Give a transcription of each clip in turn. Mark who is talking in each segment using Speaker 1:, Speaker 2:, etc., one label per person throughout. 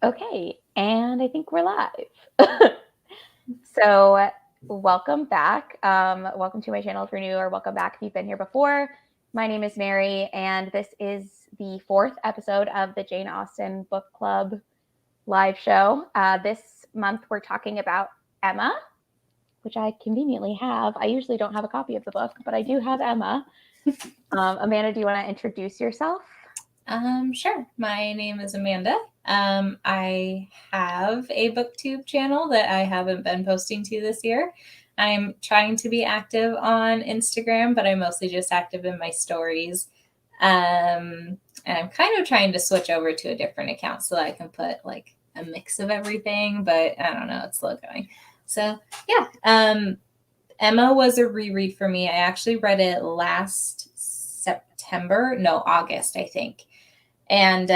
Speaker 1: Okay, and I think we're live. So, welcome back. Welcome to my channel if you're new, or welcome back if you've been here before. My name is Mary, and this is the 4th episode of the Jane Austen Book Club live show. This month, we're talking about Emma, which I conveniently have. I usually don't have a copy of the book, but I do have Emma. Amanda, do you want to introduce yourself?
Speaker 2: Sure. My name is Amanda. I have a booktube channel that I haven't been posting to this year. I'm trying to be active on Instagram, but I'm mostly just active in my stories. And I'm kind of trying to switch over to a different account so that I can put like a mix of everything, but I don't know, it's slow going. So yeah, Emma was a reread for me. I actually read it last August, I think, and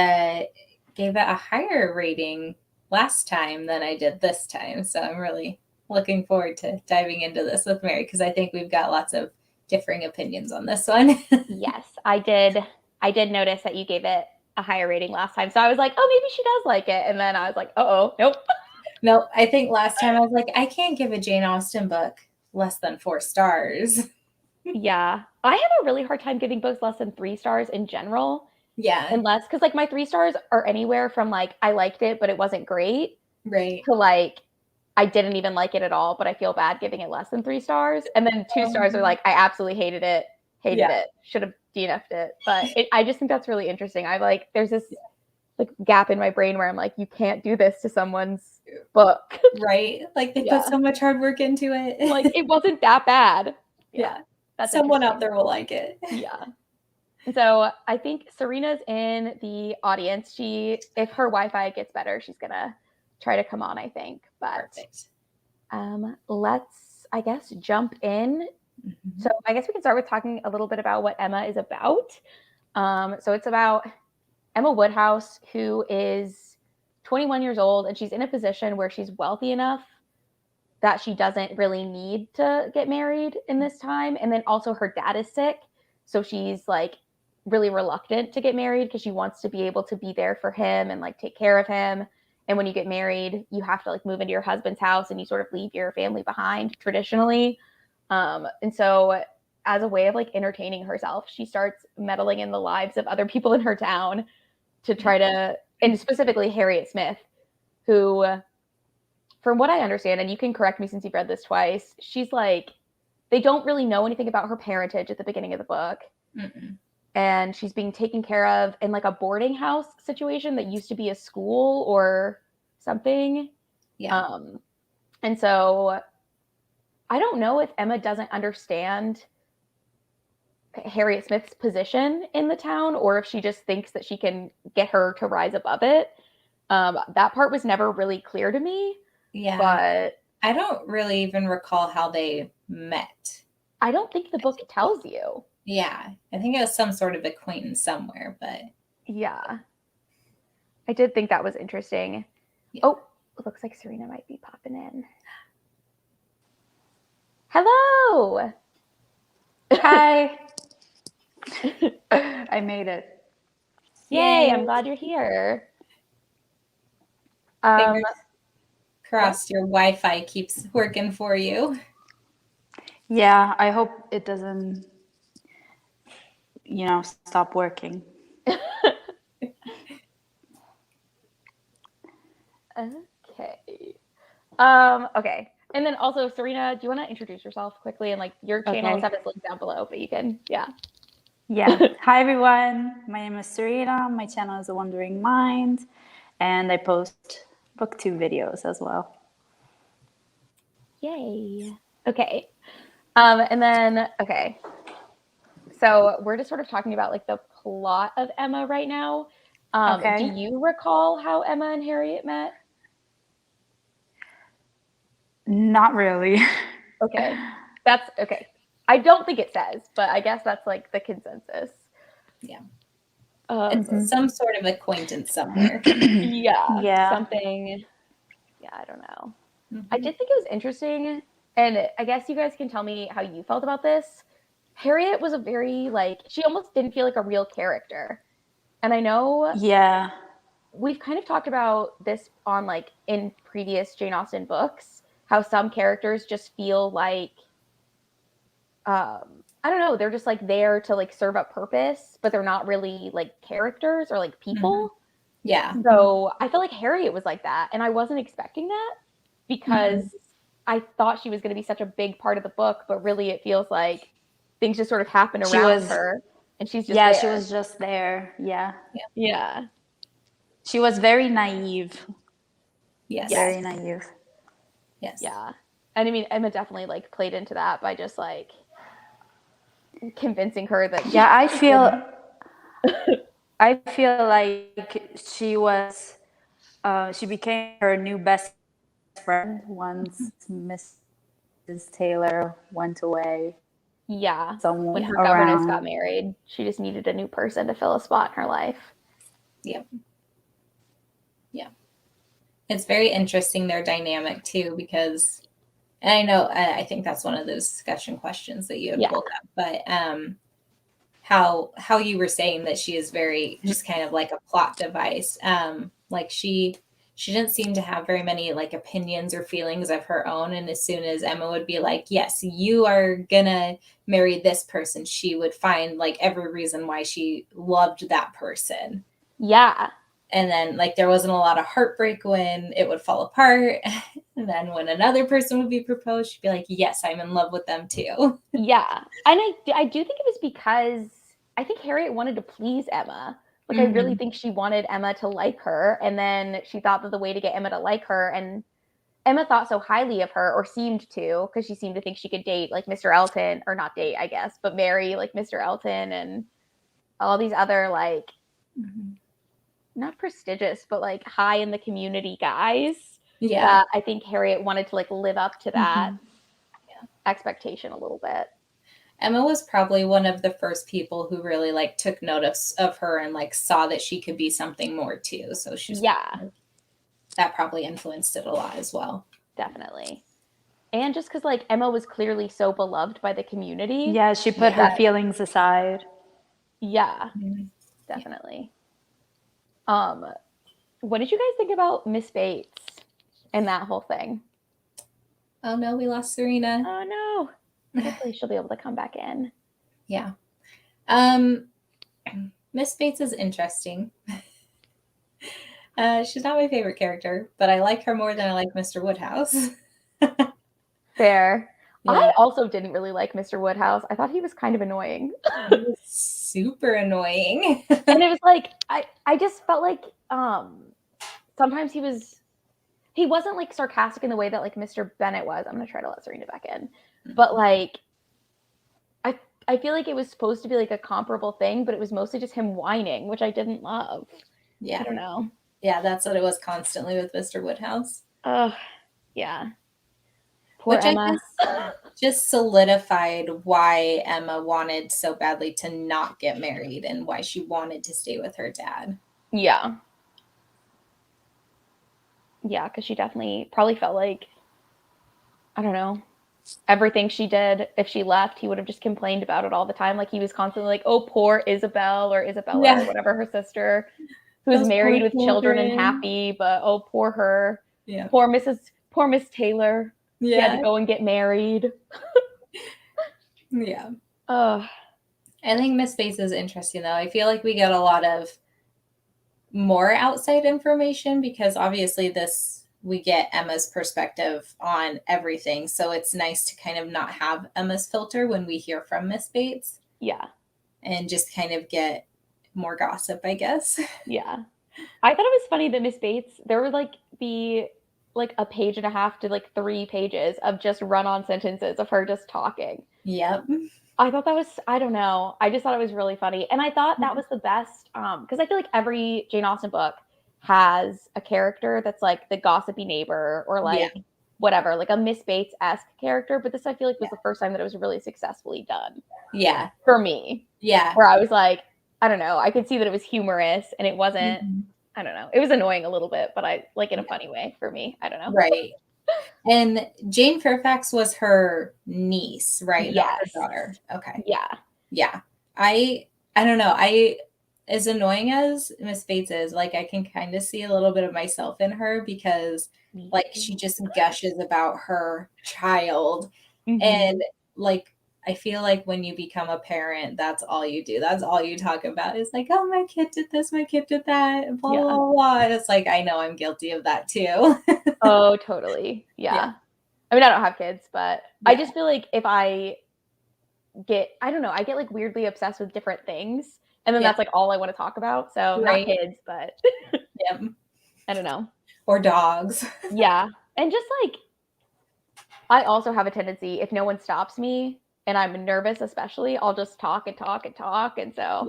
Speaker 2: gave it a higher rating last time than I did this time. So I'm really looking forward to diving into this with Mary because I think we've got lots of differing opinions on this one.
Speaker 1: Yes, I did. I did notice that you gave it a higher rating last time. So I was like, oh, maybe she does like it. And then I was like, nope.
Speaker 2: No, I think last time I was like, I can't give a Jane Austen book less than 4 stars.
Speaker 1: Yeah. I have a really hard time giving books less than 3 stars in general.
Speaker 2: Yeah.
Speaker 1: Unless, because like my 3 stars are anywhere from like, I liked it, but it wasn't great,
Speaker 2: Right.
Speaker 1: to like, I didn't even like it at all, but I feel bad giving it less than 3 stars. And then 2 stars are like, I absolutely hated it, should have DNF'd it. But I just think that's really interesting. I like, there's this like gap in my brain where I'm like, you can't do this to someone's book.
Speaker 2: Right. Like they put so much hard work into it.
Speaker 1: Like it wasn't that bad.
Speaker 2: Yeah.
Speaker 1: That's
Speaker 2: someone out there will like it.
Speaker 1: Yeah. And so I think Serena's in the audience. If her Wi-Fi gets better, she's gonna try to come on, I think. But let's, I guess, jump in. Mm-hmm. So I guess we can start with talking a little bit about what Emma is about. So it's about Emma Woodhouse, who is 21 years old, and she's in a position where she's wealthy enough that she doesn't really need to get married in this time. And then also her dad is sick. So she's like really reluctant to get married because she wants to be able to be there for him and like take care of him. And when you get married, you have to like move into your husband's house and you sort of leave your family behind traditionally. And so as a way of like entertaining herself, she starts meddling in the lives of other people in her town to try to, and specifically Harriet Smith, who, from what I understand, and you can correct me since you've read this twice, she's like, they don't really know anything about her parentage at the beginning of the book. Mm-mm. And she's being taken care of in like a boarding house situation that used to be a school or something. Yeah. And so I don't know if Emma doesn't understand Harriet Smith's position in the town or if she just thinks that she can get her to rise above it. That part was never really clear to me.
Speaker 2: Yeah.
Speaker 1: But
Speaker 2: I don't really even recall how they met.
Speaker 1: I don't think the book tells you.
Speaker 2: Yeah. I think it was some sort of acquaintance somewhere, but.
Speaker 1: Yeah. I did think that was interesting. Yeah. Oh, it looks like Serena might be popping in. Hello.
Speaker 3: Hi. I made it.
Speaker 1: Yay, I'm glad you're here.
Speaker 2: Fingers crossed your Wi-Fi keeps working for you.
Speaker 3: Yeah, I hope it doesn't, stop working.
Speaker 1: Okay. Okay. And then also, Serena, do you want to introduce yourself quickly? And like your channels have its link down below, but you can,
Speaker 3: Yeah. Hi, everyone. My name is Serena. My channel is The Wandering Mind, and I post booktube videos as well.
Speaker 1: Yay. Okay. And then, okay. So we're just sort of talking about like the plot of Emma right now. Do you recall how Emma and Harriet met?
Speaker 3: Not really.
Speaker 1: Okay. That's okay. I don't think it says, but I guess that's like the consensus.
Speaker 2: Yeah. It's some sort of acquaintance somewhere.
Speaker 1: Yeah. Something. Yeah, I don't know. Mm-hmm. I did think it was interesting. And I guess you guys can tell me how you felt about this. Harriet was a very, like, she almost didn't feel like a real character. And I know.
Speaker 3: Yeah.
Speaker 1: we've kind of talked about this on like in previous Jane Austen books, how some characters just feel like, I don't know, they're just like there to like serve a purpose, but they're not really like characters or like people.
Speaker 2: Yeah.
Speaker 1: So I feel like Harriet was like that, and I wasn't expecting that because I thought she was going to be such a big part of the book, but really it feels like things just sort of happen around her, and she's just there.
Speaker 3: She was just there. Yeah.
Speaker 1: Yeah.
Speaker 3: She was very naive.
Speaker 2: Yes.
Speaker 3: Very naive.
Speaker 2: Yes.
Speaker 1: Yeah. And I mean, Emma definitely like played into that by just like convincing her that
Speaker 3: I feel like she was she became her new best friend once Mrs. Taylor went away.
Speaker 1: Yeah.
Speaker 3: Somewhere
Speaker 1: When her
Speaker 3: around.
Speaker 1: governess got married, she just needed a new person to fill a spot in her life.
Speaker 2: Yep. Yeah. It's very interesting, their dynamic too, because, and I know, I think that's one of those discussion questions that you had pulled up, but how you were saying that she is very just kind of like a plot device. Like she didn't seem to have very many like opinions or feelings of her own. And as soon as Emma would be like, yes, you are gonna marry this person, she would find like every reason why she loved that person.
Speaker 1: Yeah.
Speaker 2: And then like there wasn't a lot of heartbreak when it would fall apart. And then when another person would be proposed, she'd be like, yes, I'm in love with them too.
Speaker 1: Yeah. And I do think it was because I think Harriet wanted to please Emma. Like I really think she wanted Emma to like her. And then she thought that the way to get Emma to like her, and Emma thought so highly of her, or seemed to, because she seemed to think she could date like Mr. Elton, or not date, I guess, but marry like Mr. Elton and all these other like not prestigious, but like high in the community guys.
Speaker 2: Yeah.
Speaker 1: I think Harriet wanted to like live up to that expectation a little bit.
Speaker 2: Emma was probably one of the first people who really like took notice of her and like saw that she could be something more too. So she's that probably influenced it a lot as well.
Speaker 1: Definitely. And just because like Emma was clearly so beloved by the community.
Speaker 3: Yeah, she put her feelings aside.
Speaker 1: Yeah, definitely. What did you guys think about Miss Bates and that whole thing?
Speaker 2: Oh no, we lost Serena.
Speaker 1: Oh no. Hopefully she'll be able to come back in.
Speaker 2: Yeah. Miss Bates is interesting. She's not my favorite character, but I like her more than I like Mr. Woodhouse.
Speaker 1: Fair.
Speaker 2: Yeah.
Speaker 1: I also didn't really like Mr. Woodhouse. I thought he was kind of annoying.
Speaker 2: He was super annoying.
Speaker 1: And it was like I just felt like sometimes he wasn't like sarcastic in the way that like Mr. Bennet was. I'm gonna try to let Serena back in. But like I feel like it was supposed to be like a comparable thing, but it was mostly just him whining, which I didn't love.
Speaker 2: Yeah.
Speaker 1: I don't know.
Speaker 2: Yeah, that's what it was constantly with Mr. Woodhouse.
Speaker 1: Yeah. Poor
Speaker 2: Which
Speaker 1: Emma.
Speaker 2: I guess just solidified why Emma wanted so badly to not get married and why she wanted to stay with her dad.
Speaker 1: Yeah. Yeah, because she definitely probably felt like, I don't know, everything she did, if she left, he would have just complained about it all the time. Like he was constantly like, oh, poor Isabel or Isabella or whatever, her sister, who's married with children and happy, but oh, poor her.
Speaker 2: Yeah.
Speaker 1: Poor Miss Taylor. Yeah. She had to go and get married.
Speaker 2: Yeah. I think Miss Bates is interesting though. I feel like we get a lot of more outside information because obviously we get Emma's perspective on everything. So it's nice to kind of not have Emma's filter when we hear from Miss Bates.
Speaker 1: Yeah.
Speaker 2: And just kind of get more gossip, I guess.
Speaker 1: Yeah. I thought it was funny that Miss Bates, there would like be like a page and a half to like 3 pages of just run-on sentences of her just talking.
Speaker 2: Yep.
Speaker 1: I thought that was, I don't know. I just thought it was really funny. And I thought that was the best, because I feel like every Jane Austen book has a character that's like the gossipy neighbor or like whatever, like a Miss Bates-esque character. But this, I feel like, was the first time that it was really successfully done.
Speaker 2: Yeah.
Speaker 1: For me.
Speaker 2: Yeah.
Speaker 1: Where I was like, I don't know. I could see that it was humorous and it wasn't, I don't know. It was annoying a little bit, but I like in a funny way for me. I don't know.
Speaker 2: Right. And Jane Fairfax was her niece, right?
Speaker 1: Yes.
Speaker 2: Not her daughter. Okay.
Speaker 1: Yeah.
Speaker 2: Yeah. I don't know. as annoying as Miss Bates is, like, I can kind of see a little bit of myself in her because, like, she just gushes about her child. And, like, I feel like when you become a parent, that's all you do. That's all you talk about is like, oh, my kid did this, my kid did that, and blah, blah, blah. And it's like, I know I'm guilty of that too.
Speaker 1: Oh, totally. Yeah. I mean, I don't have kids, but I just feel like if I don't know, I get like weirdly obsessed with different things. And then that's like all I want to talk about. So not kids, but I don't know.
Speaker 2: Or dogs.
Speaker 1: Yeah. And just like, I also have a tendency, if no one stops me and I'm nervous, especially, I'll just talk and talk and talk. And so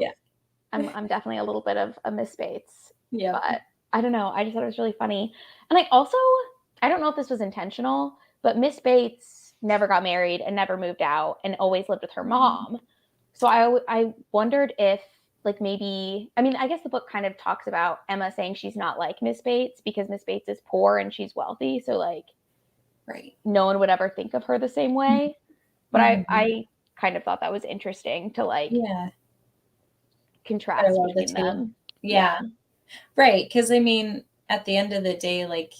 Speaker 1: I'm definitely a little bit of a Miss Bates. But I don't know. I just thought it was really funny. And I don't know if this was intentional, but Miss Bates never got married and never moved out and always lived with her mom. So I wondered if, like, maybe, I mean, I guess the book kind of talks about Emma saying she's not like Miss Bates because Miss Bates is poor and she's wealthy. So, like, no one would ever think of her the same way. But I kind of thought that was interesting to, like, contrast between them.
Speaker 2: Right. Because, I mean, at the end of the day, like,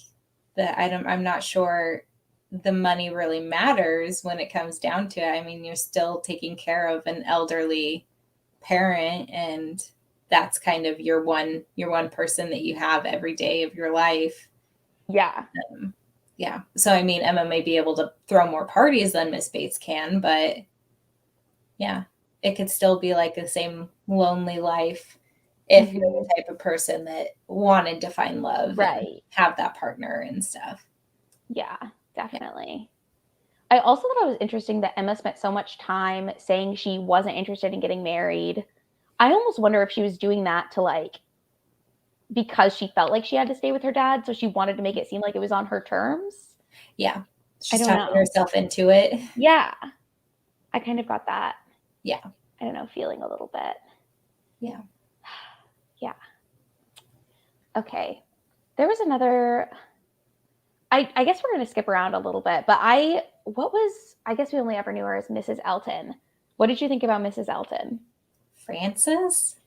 Speaker 2: I'm not sure the money really matters when it comes down to it. I mean, you're still taking care of an elderly parent, and that's kind of your one person that you have every day of your life. So I mean, Emma may be able to throw more parties than Miss Bates can, but it could still be like the same lonely life if you're the type of person that wanted to find love and have that partner and stuff.
Speaker 1: Yeah, definitely. I also thought it was interesting that Emma spent so much time saying she wasn't interested in getting married. I almost wonder if she was doing that to, like, because she felt like she had to stay with her dad, so she wanted to make it seem like it was on her terms.
Speaker 2: Yeah. She's talking herself into it.
Speaker 1: Yeah. I kind of got that.
Speaker 2: Yeah.
Speaker 1: I don't know, feeling a little bit.
Speaker 2: Yeah.
Speaker 1: Yeah. Okay. There was another, I guess we're going to skip around a little bit, but I guess we only ever knew her as Mrs. Elton. What did you think about Mrs. Elton?
Speaker 2: Frances?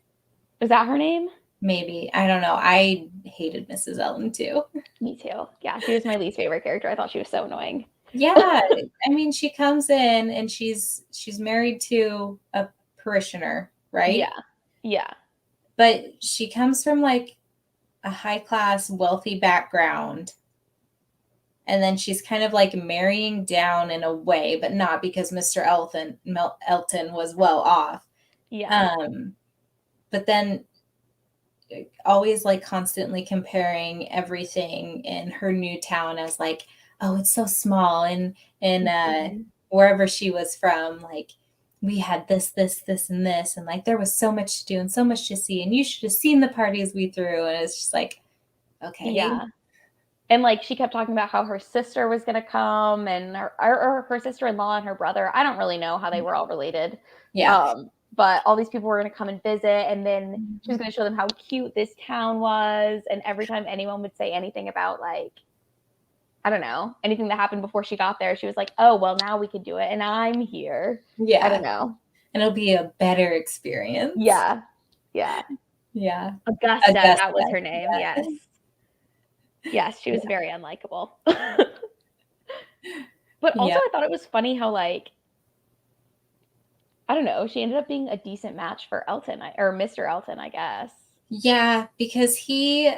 Speaker 1: Was that her name?
Speaker 2: Maybe. I don't know. I hated Mrs. Elton too.
Speaker 1: Me too. Yeah, she was my least favorite character. I thought she was so annoying.
Speaker 2: Yeah. I mean, she comes in and she's married to a parishioner, right?
Speaker 1: Yeah. Yeah.
Speaker 2: But she comes from like a high-class, wealthy background. And then she's kind of like marrying down in a way, but not because Mr. Elton was well off.
Speaker 1: Yeah.
Speaker 2: But then always like constantly comparing everything in her new town as like, oh, it's so small. And wherever she was from, like, we had this, and this. And like, there was so much to do and so much to see. And you should have seen the parties we threw. And it's just like, okay.
Speaker 1: Yeah. And like, she kept talking about how her sister was going to come and her sister-in-law and her brother. I don't really know how they were all related.
Speaker 2: Yeah.
Speaker 1: But all these people were going to come and visit. And then she was going to show them how cute this town was. And every time anyone would say anything about, like, I don't know, anything that happened before she got there, she was like, oh, well, now we can do it. And I'm here.
Speaker 2: Yeah.
Speaker 1: I don't know.
Speaker 2: And it'll be a better experience.
Speaker 1: Yeah. Yeah.
Speaker 2: Yeah.
Speaker 1: Augusta, that was her name. Yes. Yes, she was very unlikable. But also I thought it was funny how, like, I don't know, she ended up being a decent match for Elton, or Mr. Elton, I guess.
Speaker 2: Yeah, because he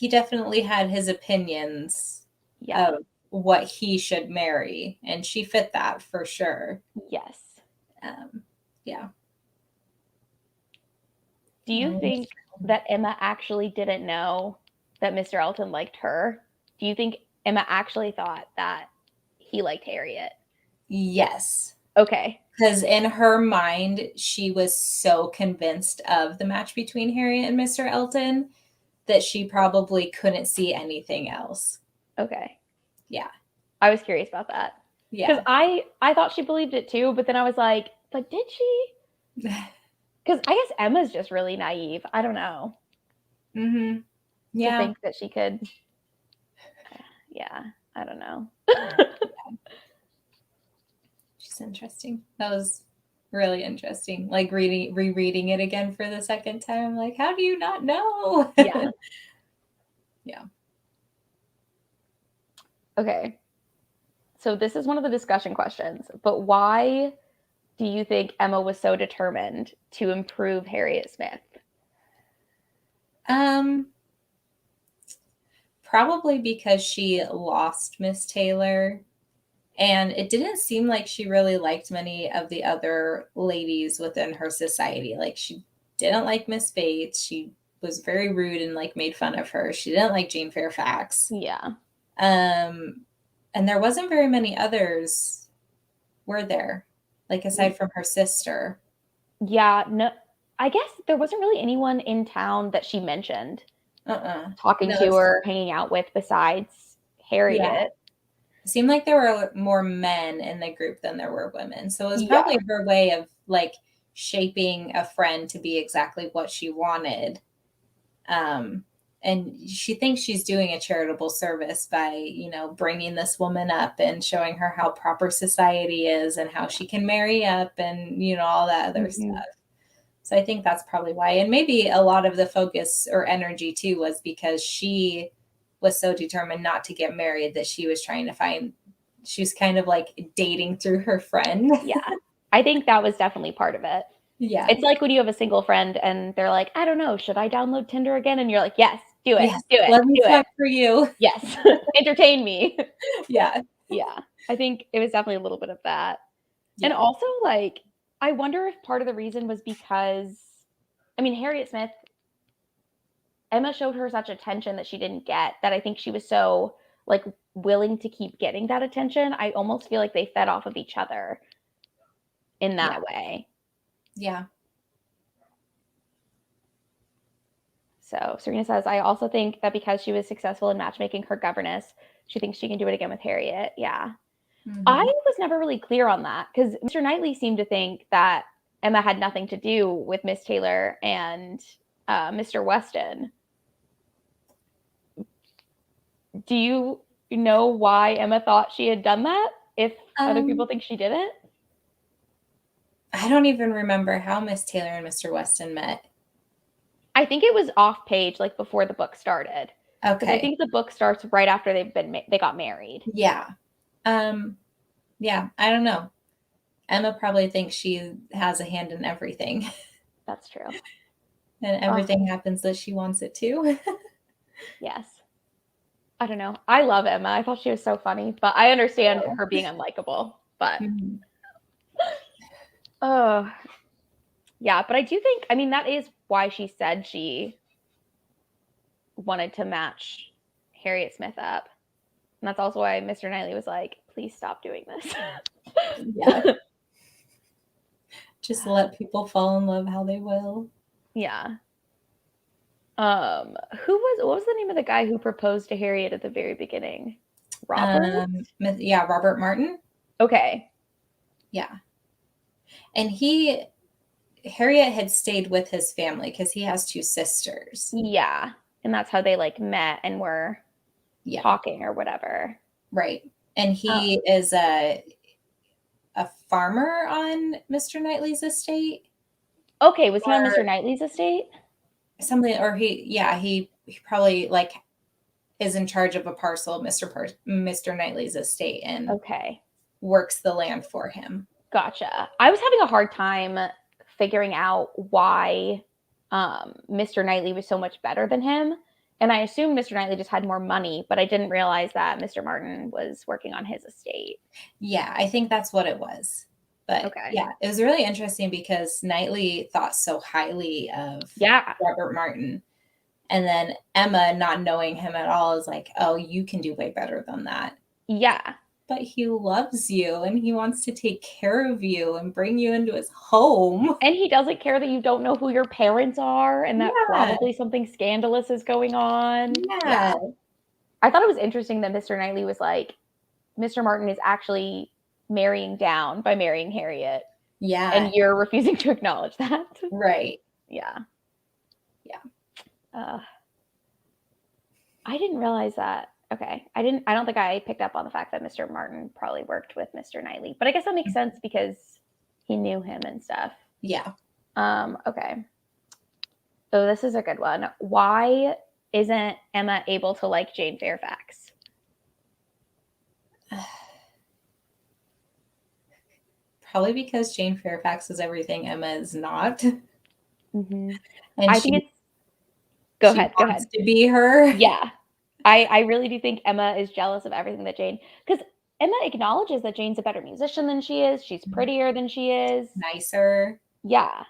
Speaker 2: definitely had his opinions of what he should marry, and she fit that for sure.
Speaker 1: Yes.
Speaker 2: Yeah.
Speaker 1: Do you think that Emma actually didn't know that Mr. Elton liked her? Do you think Emma actually thought that he liked Harriet?
Speaker 2: Yes.
Speaker 1: Okay.
Speaker 2: Because in her mind, she was so convinced of the match between Harriet and Mr. Elton that she probably couldn't see anything else.
Speaker 1: Okay.
Speaker 2: Yeah.
Speaker 1: I was curious about that.
Speaker 2: Yeah.
Speaker 1: Because I thought she believed it too, but then I was like, but did she? Because I guess Emma's just really naive. I don't know.
Speaker 2: Mm-hmm. Yeah.
Speaker 1: To think that she could. Yeah. I don't know.
Speaker 2: She's interesting. That was really interesting. Like rereading it again for the second time. Like, how do you not know?
Speaker 1: Yeah.
Speaker 2: Yeah.
Speaker 1: Okay. So this is one of the discussion questions, but why do you think Emma was so determined to improve Harriet Smith?
Speaker 2: Probably because she lost Miss Taylor, and it didn't seem like she really liked many of the other ladies within her society. Like, she didn't like Miss Bates. She was very rude and like made fun of her. She didn't like Jane Fairfax.
Speaker 1: Yeah.
Speaker 2: And there wasn't very many others, were there? Like, aside from her sister.
Speaker 1: Yeah, no, I guess there wasn't really anyone in town that she mentioned talking
Speaker 2: No,
Speaker 1: to or hanging out with besides Harriet.
Speaker 2: yeah. It seemed like there were more men in the group than there were women. So it was
Speaker 1: Yeah.
Speaker 2: probably her way of like shaping a friend to be exactly what she wanted. And she thinks she's doing a charitable service by, you know, bringing this woman up and showing her how proper society is and how she can marry up and, you know, all that other stuff. So I think that's probably why. And maybe a lot of the focus or energy too was because she was so determined not to get married that she was trying to find, she was kind of like dating through her friend.
Speaker 1: Yeah. I think that was definitely part of it.
Speaker 2: Yeah.
Speaker 1: It's like when you have a single friend and they're like, I don't know, should I download Tinder again? And you're like, yes, do it.
Speaker 2: Yes,
Speaker 1: Do it.
Speaker 2: let me
Speaker 1: Do it.
Speaker 2: swipe for you.
Speaker 1: Yes. Entertain me.
Speaker 2: Yeah.
Speaker 1: Yeah. I think it was definitely a little bit of that.
Speaker 2: Yeah.
Speaker 1: And also, like, I wonder if part of the reason was because, I mean, Harriet Smith, Emma showed her such attention that she didn't get, that I think she was so, like, willing to keep getting that attention. I almost feel like they fed off of each other in that way.
Speaker 2: Yeah.
Speaker 1: So Serena says, I also think that because she was successful in matchmaking her governess, she thinks she can do it again with Harriet. Yeah. I was never really clear on that because Mr. Knightley seemed to think that Emma had nothing to do with Miss Taylor and Mr. Weston. Do you know why Emma thought she had done that? If other people think she didn't?
Speaker 2: I don't even remember how Miss Taylor and Mr. Weston met.
Speaker 1: I think it was off page, like before the book started. Because I think the book starts right after they got married.
Speaker 2: Yeah. Yeah, I don't know. Emma probably thinks she has a hand in everything.
Speaker 1: That's true.
Speaker 2: And everything happens that she wants it to.
Speaker 1: Yes. I don't know. I love Emma. I thought she was so funny, but I understand her being unlikable. But oh, yeah. But I do think, I mean, that is why she said she wanted to match Harriet Smith up. And that's also why Mr. Knightley was like, please stop doing this.
Speaker 2: Yeah. Just let people fall in love how they will.
Speaker 1: Yeah. What was the name of the guy who proposed to Harriet at the very beginning? Robert?
Speaker 2: Yeah, Robert Martin.
Speaker 1: Okay.
Speaker 2: Yeah. And Harriet had stayed with his family because he has two sisters.
Speaker 1: Yeah. And that's how they like met and were talking or whatever.
Speaker 2: Right. And he is a farmer on Mr. Knightley's estate.
Speaker 1: Okay, was he on Mr. Knightley's estate?
Speaker 2: Something, or he probably like is in charge of a parcel of Mr. Knightley's estate and works the land for him.
Speaker 1: Gotcha. I was having a hard time figuring out why Mr. Knightley was so much better than him. And I assumed Mr. Knightley just had more money, but I didn't realize that Mr. Martin was working on his estate.
Speaker 2: Yeah, I think that's what it was. But yeah, it was really interesting because Knightley thought so highly of Robert Martin. And then Emma, not knowing him at all, is like, oh, you can do way better than that.
Speaker 1: Yeah.
Speaker 2: But he loves you and he wants to take care of you and bring you into his home.
Speaker 1: And he doesn't care that you don't know who your parents are and that probably something scandalous is going on.
Speaker 2: Yeah.
Speaker 1: I thought it was interesting that Mr. Knightley was like, Mr. Martin is actually marrying down by marrying Harriet.
Speaker 2: Yeah.
Speaker 1: And you're refusing to acknowledge that.
Speaker 2: Right.
Speaker 1: Yeah.
Speaker 2: Yeah.
Speaker 1: I didn't realize that. Okay. I don't think I picked up on the fact that Mr. Martin probably worked with Mr. Knightley. But I guess that makes sense because he knew him and stuff.
Speaker 2: Yeah.
Speaker 1: Okay. So this is a good one. Why isn't Emma able to like Jane Fairfax?
Speaker 2: Probably because Jane Fairfax is everything Emma is not.
Speaker 1: Mm-hmm.
Speaker 2: And
Speaker 1: I think it's. Go
Speaker 2: she
Speaker 1: ahead.
Speaker 2: wants to be her.
Speaker 1: Yeah. I really do think Emma is jealous of everything that Jane, because Emma acknowledges that Jane's a better musician than she is. She's prettier than she is.
Speaker 2: Nicer.
Speaker 1: Yeah.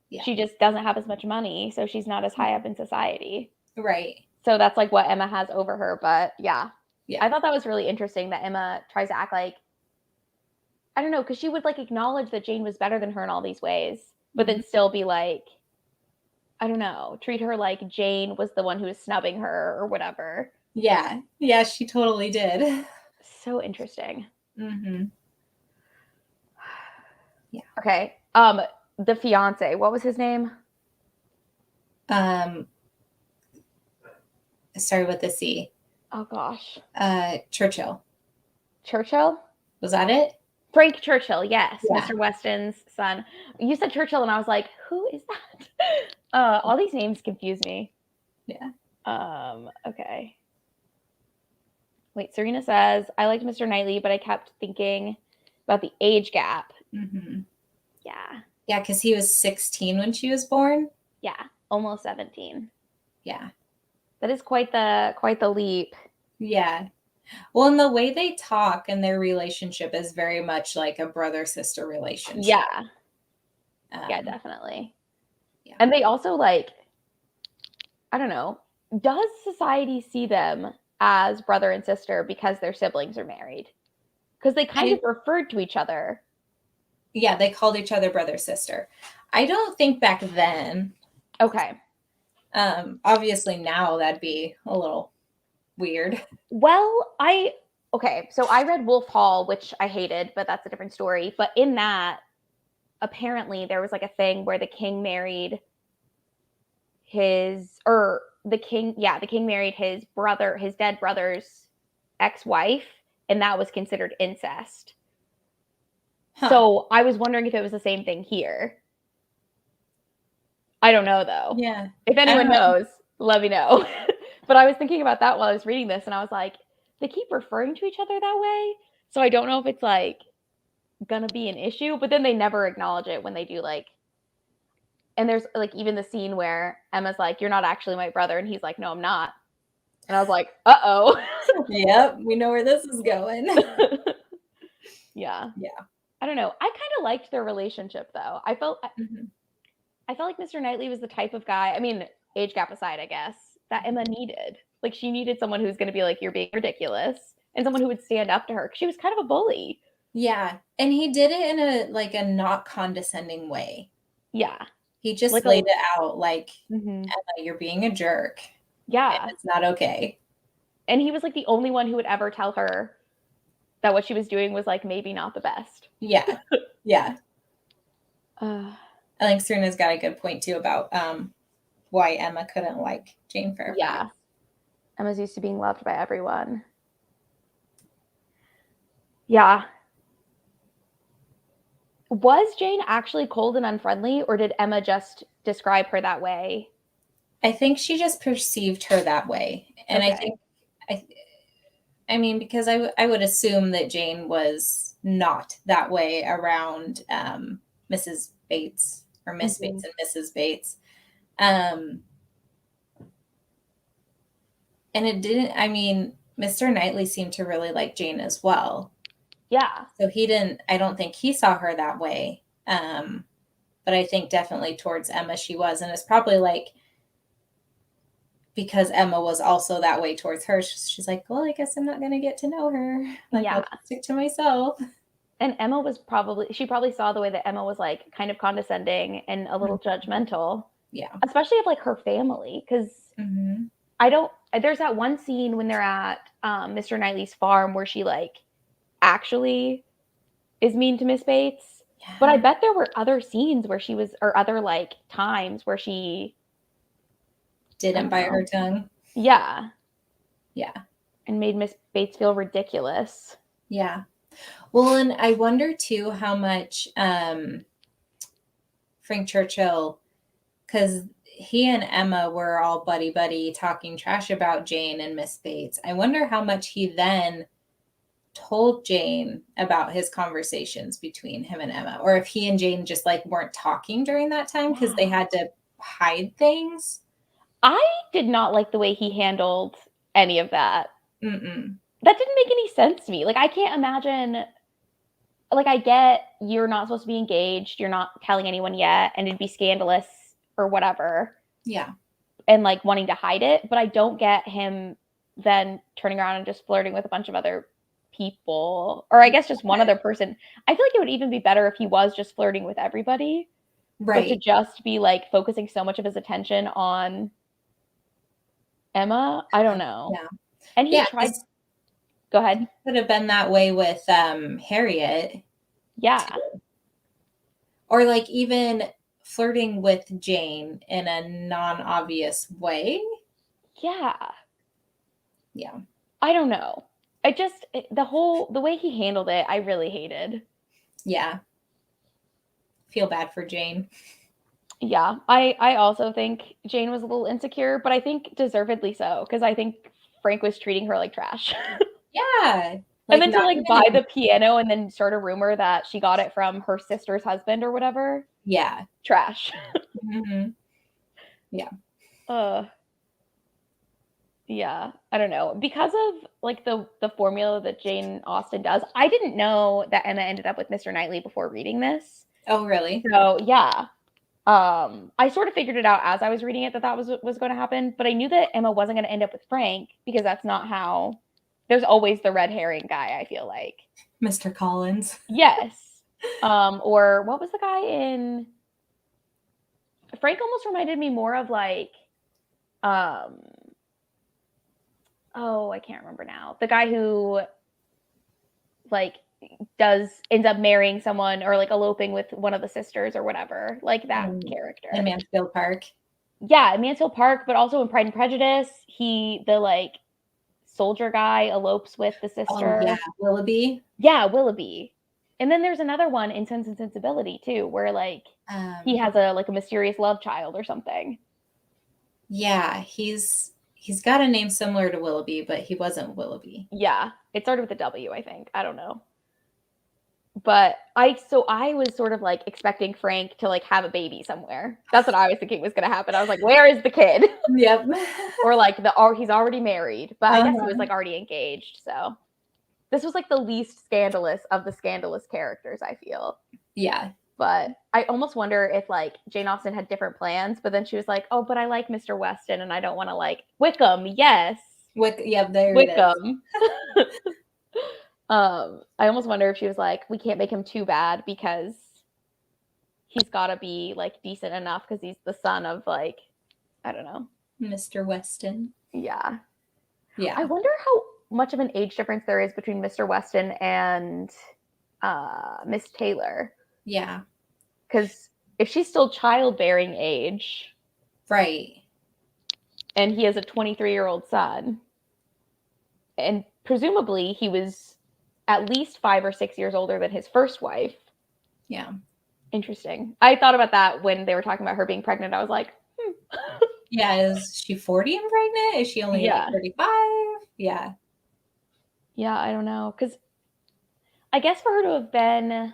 Speaker 2: Yeah.
Speaker 1: She just doesn't have as much money, so she's not as high up in society.
Speaker 2: Right.
Speaker 1: So that's like what Emma has over her. But yeah.
Speaker 2: Yeah.
Speaker 1: I thought that was really interesting that Emma tries to act like, I don't know, because she would like acknowledge that Jane was better than her in all these ways, but then still be like, I don't know, treat her like Jane was the one who was snubbing her or whatever.
Speaker 2: Yeah. Yeah, she totally did.
Speaker 1: So interesting.
Speaker 2: Mm-hmm.
Speaker 1: Yeah. Okay. The fiance, what was his name?
Speaker 2: It started with a C.
Speaker 1: Oh gosh.
Speaker 2: Churchill.
Speaker 1: Churchill?
Speaker 2: Was that it?
Speaker 1: Frank Churchill, yes.
Speaker 2: Yeah.
Speaker 1: Mr. Weston's son. You said Churchill and I was like, who is that? All these names confuse me.
Speaker 2: Yeah.
Speaker 1: Okay. Wait, Serena says, I liked Mr. Knightley, but I kept thinking about the age gap.
Speaker 2: Mm-hmm.
Speaker 1: Yeah.
Speaker 2: Yeah, because he was 16 when she was born.
Speaker 1: Yeah. Almost 17.
Speaker 2: Yeah.
Speaker 1: That is quite the leap.
Speaker 2: Yeah. Well, and the way they talk and their relationship is very much like a brother-sister relationship.
Speaker 1: Yeah. Yeah, definitely.
Speaker 2: Yeah.
Speaker 1: And they also like, I don't know, does society see them as brother and sister because their siblings are married? Because they kind of referred to each other.
Speaker 2: Yeah, they called each other brother-sister. I don't think back then.
Speaker 1: Okay.
Speaker 2: Obviously now that'd be a little weird.
Speaker 1: Well, so I read Wolf Hall, which I hated, but that's a different story. But in that, apparently there was like a thing where the king married the king married his dead brother's ex-wife, and that was considered incest.
Speaker 2: Huh.
Speaker 1: So I was wondering if it was the same thing here. I don't know though.
Speaker 2: Yeah.
Speaker 1: If anyone knows, let me know. But I was thinking about that while I was reading this, and I was like, they keep referring to each other that way. So I don't know if it's like gonna be an issue, but then they never acknowledge it when they do like. And there's like even the scene where Emma's like, "You're not actually my brother," and he's like, "No, I'm not." And I was like, "Uh-oh."
Speaker 2: Yep, we know where this is going.
Speaker 1: Yeah.
Speaker 2: Yeah.
Speaker 1: I don't know. I kind of liked their relationship though. I felt like Mr. Knightley was the type of guy, I mean, age gap aside, I guess, that Emma needed. Like she needed someone who's going to be like, you're being ridiculous, and someone who would stand up to her. She was kind of a bully.
Speaker 2: Yeah. And he did it in a not condescending way.
Speaker 1: Yeah.
Speaker 2: He just
Speaker 1: like
Speaker 2: laid it out like,
Speaker 1: Emma,
Speaker 2: you're being a jerk.
Speaker 1: Yeah.
Speaker 2: And it's not okay. And
Speaker 1: he was like the only one who would ever tell her that what she was doing was like maybe not the best.
Speaker 2: Yeah. Yeah. I think Serena's got a good point too about why Emma couldn't like Jane Fairfax.
Speaker 1: Yeah. Emma's used to being loved by everyone. Yeah. Was Jane actually cold and unfriendly, or did Emma just describe her that way?
Speaker 2: I think she just perceived her that way. And
Speaker 1: Okay.
Speaker 2: I mean, because I would assume that Jane was not that way around Mrs. Bates or Miss Bates and Mrs. Bates. And it didn't, I mean, Mr. Knightley seemed to really like Jane as well.
Speaker 1: Yeah.
Speaker 2: So I don't think he saw her that way. But I think definitely towards Emma she was. And it's probably like, because Emma was also that way towards her, she's like, well, I guess I'm not going to get to know her. Like,
Speaker 1: yeah.
Speaker 2: I'll stick to myself.
Speaker 1: And Emma she probably saw the way that Emma was like kind of condescending and a little judgmental. Yeah. Especially of like her family. Because there's that one scene when they're at Mr. Knightley's farm where she like actually is mean to Miss Bates. Yeah. But I bet there were other scenes where she was, or other like times where she
Speaker 2: didn't bite her tongue.
Speaker 1: Yeah.
Speaker 2: Yeah.
Speaker 1: And made Miss Bates feel ridiculous.
Speaker 2: Yeah. Well, and I wonder too how much Frank Churchill, because he and Emma were all buddy talking trash about Jane and Miss Bates. I wonder how much he then told Jane about his conversations between him and Emma, or if he and Jane just like weren't talking during that time because they had to hide things.
Speaker 1: I did not like the way he handled any of that.
Speaker 2: Mm-mm.
Speaker 1: That didn't make any sense to me. Like, I can't imagine. Like, I get you're not supposed to be engaged, you're not telling anyone yet, and it'd be scandalous or whatever.
Speaker 2: Yeah.
Speaker 1: And like wanting to hide it, but I don't get him then turning around and just flirting with a bunch of other people, or I guess just one other person. I feel like it would even be better if he was just flirting with everybody, but to
Speaker 2: Right.
Speaker 1: just be like focusing so much of his attention on Emma, I don't know.
Speaker 2: Yeah.
Speaker 1: And he
Speaker 2: Yeah,
Speaker 1: tried.
Speaker 2: 'cause
Speaker 1: Go ahead.
Speaker 2: it could have been that way with Harriet,
Speaker 1: Yeah.
Speaker 2: or like even flirting with Jane in a non-obvious way.
Speaker 1: Yeah.
Speaker 2: Yeah.
Speaker 1: I don't know. I just the way he handled it, I really hated.
Speaker 2: Yeah. Feel bad for Jane.
Speaker 1: Yeah, I also think Jane was a little insecure, but I think deservedly so, because I think Frank was treating her like trash.
Speaker 2: Yeah.
Speaker 1: And then to
Speaker 2: not
Speaker 1: like
Speaker 2: even
Speaker 1: buy the piano and then start a rumor that she got it from her sister's husband or whatever.
Speaker 2: Yeah.
Speaker 1: Trash.
Speaker 2: Mm-hmm.
Speaker 1: Yeah, I don't know. Because of like the formula that Jane Austen does, I didn't know that Emma ended up with Mr. Knightley before reading this.
Speaker 2: Oh, really?
Speaker 1: So yeah. I sort of figured it out as I was reading it that was what was going to happen, but I knew that Emma wasn't going to end up with Frank because that's not how. There's always the red herring guy, I feel like.
Speaker 2: Mr. Collins.
Speaker 1: Yes. Or what was the guy in Frank almost reminded me more of like oh, I can't remember now. The guy who like ends up marrying someone or like eloping with one of the sisters or whatever, like that character
Speaker 2: In Mansfield Park.
Speaker 1: Yeah, in Mansfield Park, but also in Pride and Prejudice, the like soldier guy elopes with the sister.
Speaker 2: Oh yeah, Willoughby.
Speaker 1: Yeah, Willoughby. And then there's another one in Sense and Sensibility too, where like he has a mysterious love child or something.
Speaker 2: Yeah, he's got a name similar to Willoughby, but he wasn't Willoughby.
Speaker 1: Yeah, it started with a W, I think. I don't know. But I was sort of like expecting Frank to like have a baby somewhere. That's what I was thinking was going to happen. I was like, where is the kid?
Speaker 2: Yep.
Speaker 1: Or like he's already married, but I guess he was like already engaged. So this was like the least scandalous of the scandalous characters, I feel.
Speaker 2: Yeah.
Speaker 1: But I almost wonder if like Jane Austen had different plans, but then she was like, oh, but I like Mr. Weston and I don't want to like Wickham. Yes.
Speaker 2: There
Speaker 1: Wickham. I almost wonder if she was like, we can't make him too bad because he's got to be like decent enough because he's the son of like, I don't know.
Speaker 2: Mr. Weston.
Speaker 1: Yeah.
Speaker 2: Yeah.
Speaker 1: I wonder how much of an age difference there is between Mr. Weston and Miss Taylor.
Speaker 2: Yeah.
Speaker 1: Because if she's still childbearing age.
Speaker 2: Right.
Speaker 1: And he has a 23-year-old son. And presumably he was at least 5 or 6 years older than his first wife.
Speaker 2: Yeah.
Speaker 1: Interesting. I thought about that when they were talking about her being pregnant. I was like,
Speaker 2: Yeah, is she 40 and pregnant? Is she only like 35? Yeah.
Speaker 1: Yeah, I don't know. Because I guess for her to have been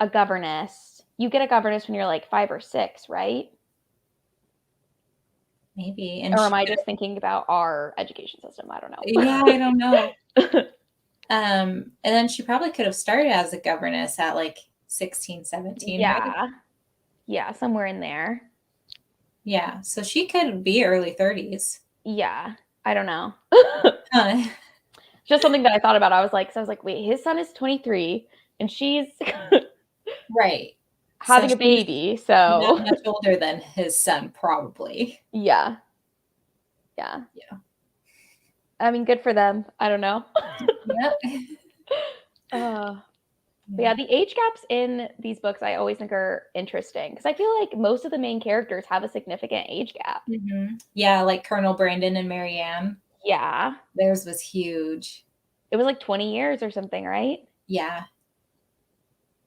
Speaker 1: a governess, you get a governess when you're like 5 or 6, right?
Speaker 2: Maybe.
Speaker 1: And or am I just thinking about our education system? I don't know.
Speaker 2: Yeah, I don't know. And then she probably could have started as a governess at like 16, 17.
Speaker 1: Yeah.
Speaker 2: Right?
Speaker 1: Yeah, somewhere in there.
Speaker 2: Yeah, so she could be early 30s.
Speaker 1: Yeah, I don't know. Just something that I thought about. I was like, wait, his son is 23 and she's
Speaker 2: right
Speaker 1: having a baby, so
Speaker 2: not much older than his son, probably.
Speaker 1: Yeah. I mean, good for them. I don't know.
Speaker 2: Yep.
Speaker 1: Yeah, the age gaps in these books I always think are interesting because I feel like most of the main characters have a significant age gap.
Speaker 2: Mm-hmm. Yeah, like Colonel Brandon and Marianne.
Speaker 1: Yeah.
Speaker 2: Theirs was huge.
Speaker 1: it was like 20 years or something, right?
Speaker 2: Yeah.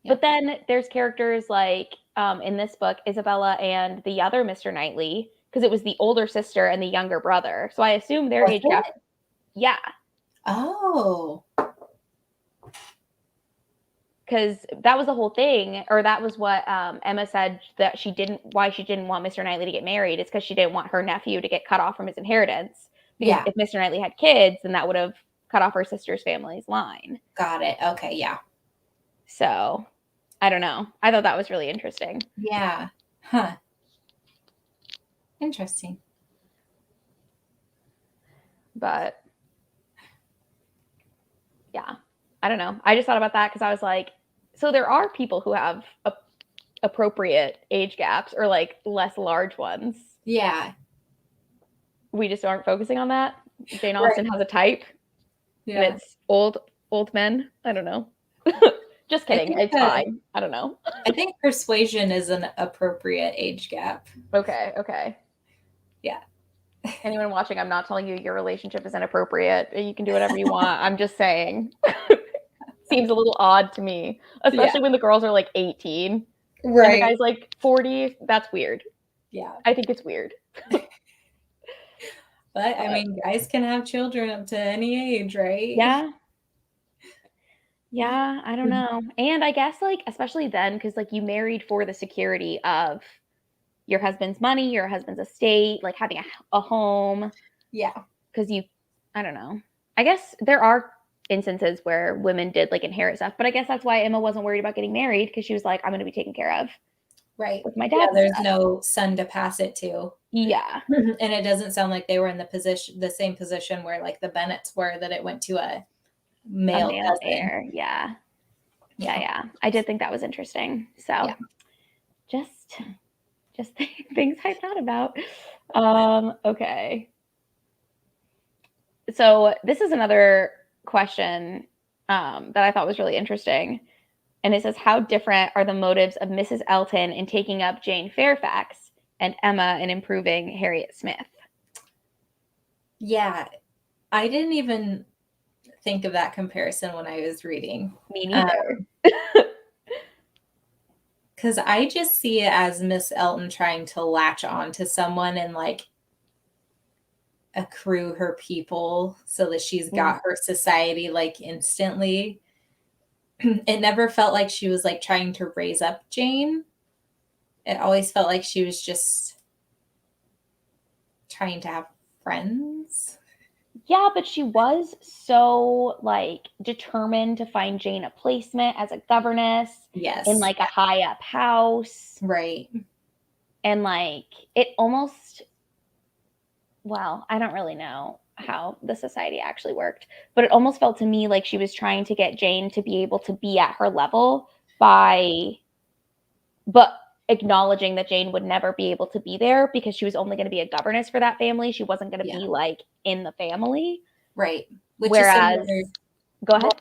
Speaker 1: But then there's characters like in this book, Isabella and the other Mr. Knightley, because it was the older sister and the younger brother. So I assume their age gap. Yeah.
Speaker 2: Oh.
Speaker 1: Because that was the whole thing, or that was what Emma said that why she didn't want Mr. Knightley to get married. It's because she didn't want her nephew to get cut off from his inheritance. Because if Mr. Knightley had kids, then that would have cut off her sister's family's line.
Speaker 2: Got it. Okay, yeah.
Speaker 1: So, I don't know. I thought that was really interesting.
Speaker 2: Yeah. Huh. Interesting.
Speaker 1: But, yeah. I don't know. I just thought about that because I was like, so there are people who have appropriate age gaps or like less large ones.
Speaker 2: Yeah.
Speaker 1: We just aren't focusing on that. Jane Austen has a type.
Speaker 2: Yeah.
Speaker 1: And it's old men. I don't know. Just kidding. It's fine. I don't know.
Speaker 2: I think persuasion is an appropriate age gap.
Speaker 1: Okay.
Speaker 2: Yeah.
Speaker 1: Anyone watching, I'm not telling you your relationship is inappropriate. You can do whatever you want. I'm just saying. Seems a little odd to me, especially when the girls are like 18. Right. And the guy's like 40. That's weird.
Speaker 2: Yeah.
Speaker 1: I think it's weird.
Speaker 2: But I mean, guys can have children up to any age, right?
Speaker 1: Yeah. Yeah, I don't know. And I guess like, especially then, because like you married for the security of your husband's money, your husband's estate, like having a home.
Speaker 2: Yeah.
Speaker 1: Because I don't know. I guess there are instances where women did like inherit stuff, but I guess that's why Emma wasn't worried about getting married, because she was like, I'm going to be taken care of.
Speaker 2: Right.
Speaker 1: With my dad.
Speaker 2: Yeah, there's no son to pass it to.
Speaker 1: Yeah.
Speaker 2: And it doesn't sound like they were in the same position where like the Bennets were, that it went to a male
Speaker 1: heir. Yeah. I did think that was interesting. So just things I thought about. Okay. So this is another question that I thought was really interesting. And it says, how different are the motives of Mrs. Elton in taking up Jane Fairfax and Emma in improving Harriet Smith?
Speaker 2: Yeah. I didn't even think of that comparison when I was reading.
Speaker 1: Me neither.
Speaker 2: Because I just see it as Miss Elton trying to latch on to someone and like accrue her people so that she's got her society like instantly. It never felt like she was like trying to raise up Jane. It always felt like she was just trying to have friends.
Speaker 1: Yeah, but she was so like determined to find Jane a placement as a governess.
Speaker 2: Yes.
Speaker 1: In like a high up house.
Speaker 2: Right.
Speaker 1: And like it almost, well, I don't really know how the society actually worked, but it almost felt to me like she was trying to get Jane to be able to be at her level but acknowledging that Jane would never be able to be there because she was only going to be a governess for that family. She wasn't going to be like in the family.
Speaker 2: Right.
Speaker 1: Whereas, go ahead.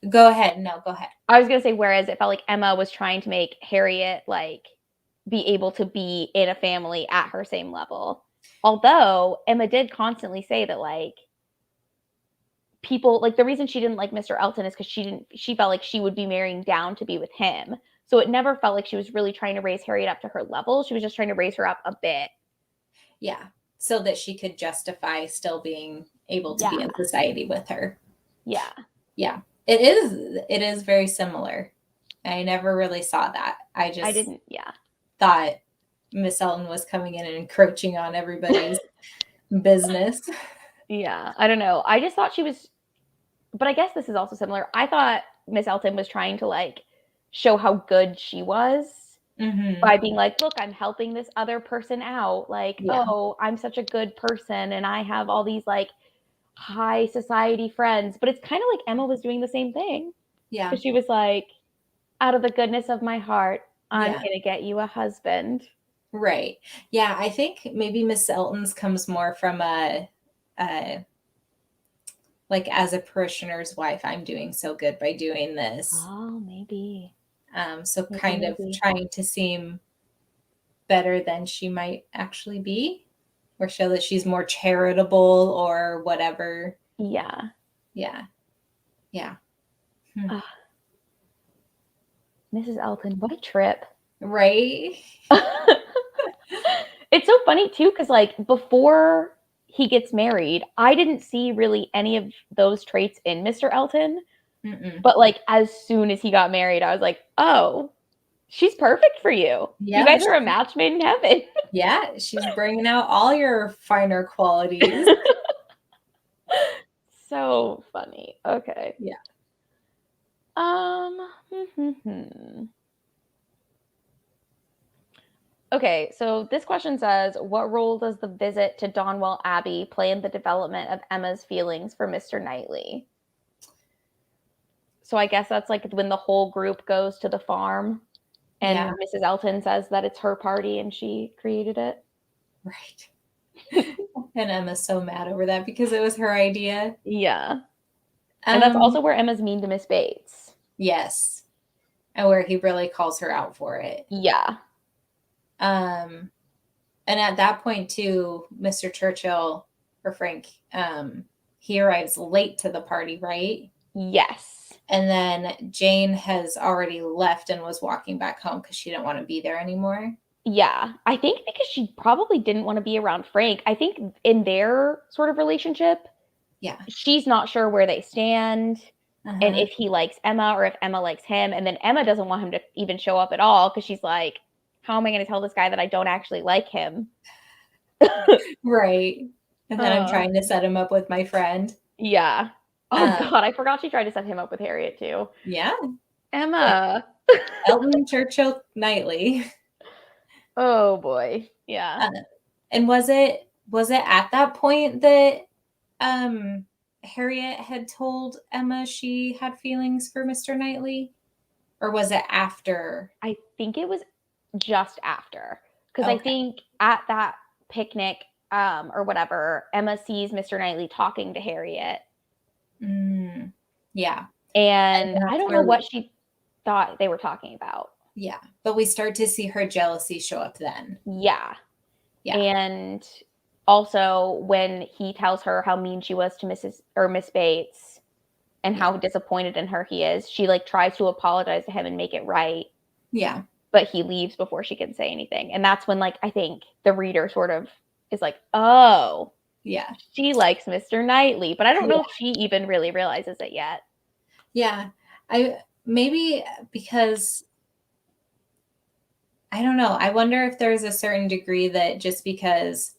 Speaker 2: Go ahead. No, go ahead.
Speaker 1: I was going to say, whereas it felt like Emma was trying to make Harriet like be able to be in a family at her same level. Although Emma did constantly say that like people, like the reason she didn't like Mr. Elton is because she felt like she would be marrying down to be with him. So it never felt like she was really trying to raise Harriet up to her level. She was just trying to raise her up a bit.
Speaker 2: Yeah. So that she could justify still being able to be in society with her.
Speaker 1: Yeah.
Speaker 2: Yeah. It is very similar. I never really saw that. I didn't thought Miss Elton was coming in and encroaching on everybody's business.
Speaker 1: Yeah. I don't know. I just thought she was, but I guess this is also similar. I thought Miss Elton was trying to like show how good she was by being like, look, I'm helping this other person out. Like, oh, I'm such a good person and I have all these like high society friends. But it's kind of like Emma was doing the same thing.
Speaker 2: Yeah.
Speaker 1: Because she was like, out of the goodness of my heart, I'm going to get you a husband.
Speaker 2: Right. Yeah. I think maybe Miss Elton's comes more from like as a parishioner's wife, I'm doing so good by doing this.
Speaker 1: Oh, maybe.
Speaker 2: So kind of trying to seem better than she might actually be, or show that she's more charitable or whatever.
Speaker 1: Yeah.
Speaker 2: Yeah. Yeah.
Speaker 1: Mrs. Elton, what a trip.
Speaker 2: Right?
Speaker 1: It's so funny too, because like before he gets married, I didn't see really any of those traits in Mr. Elton.
Speaker 2: Mm-mm.
Speaker 1: But like as soon as he got married, I was like, oh, she's perfect for you.
Speaker 2: Yeah,
Speaker 1: You guys are a match made in heaven.
Speaker 2: Yeah, she's bringing out all your finer qualities.
Speaker 1: So funny. Okay.
Speaker 2: Yeah.
Speaker 1: Okay, so this question says, what role does the visit to Donwell Abbey play in the development of Emma's feelings for Mr. Knightley? So I guess that's like when the whole group goes to the farm and
Speaker 2: Yeah.
Speaker 1: Mrs. Elton says that it's her party and she created it.
Speaker 2: Right. And Emma's so mad over that because it was her idea.
Speaker 1: Yeah. And that's also where Emma's mean to Miss Bates.
Speaker 2: Yes. And where he really calls her out for it.
Speaker 1: Yeah.
Speaker 2: And at that point too, Mr. Churchill or Frank, he arrives late to the party, right?
Speaker 1: Yes.
Speaker 2: And then Jane has already left and was walking back home because she didn't want to be there anymore.
Speaker 1: Yeah. I think because she probably didn't want to be around Frank. I think in their sort of relationship, she's not sure where they stand and if he likes Emma or if Emma likes him. And then Emma doesn't want him to even show up at all because she's like, how am I going to tell this guy that I don't actually like him?
Speaker 2: Right. And then I'm trying to set him up with my friend.
Speaker 1: Yeah. Oh, God. I forgot she tried to set him up with Harriet, too.
Speaker 2: Yeah.
Speaker 1: Emma.
Speaker 2: Elton Churchill Knightley.
Speaker 1: Oh, boy. Yeah.
Speaker 2: And was it at that point that Harriet had told Emma she had feelings for Mr. Knightley? Or was it after?
Speaker 1: I think it was just after. Because I think at that picnic or whatever, Emma sees Mr. Knightley talking to Harriet.
Speaker 2: Yeah.
Speaker 1: And I don't know what she thought they were talking about.
Speaker 2: Yeah. But we start to see her jealousy show up then.
Speaker 1: Yeah. And also when he tells her how mean she was to Miss Bates and how disappointed in her he is, she like tries to apologize to him and make it right.
Speaker 2: Yeah.
Speaker 1: But he leaves before she can say anything. And that's when like I think the reader sort of is like, oh,
Speaker 2: yeah,
Speaker 1: she likes Mr. Knightley. But I don't know if she even really realizes it yet.
Speaker 2: Yeah. Maybe because I don't know. I wonder if there's a certain degree that just because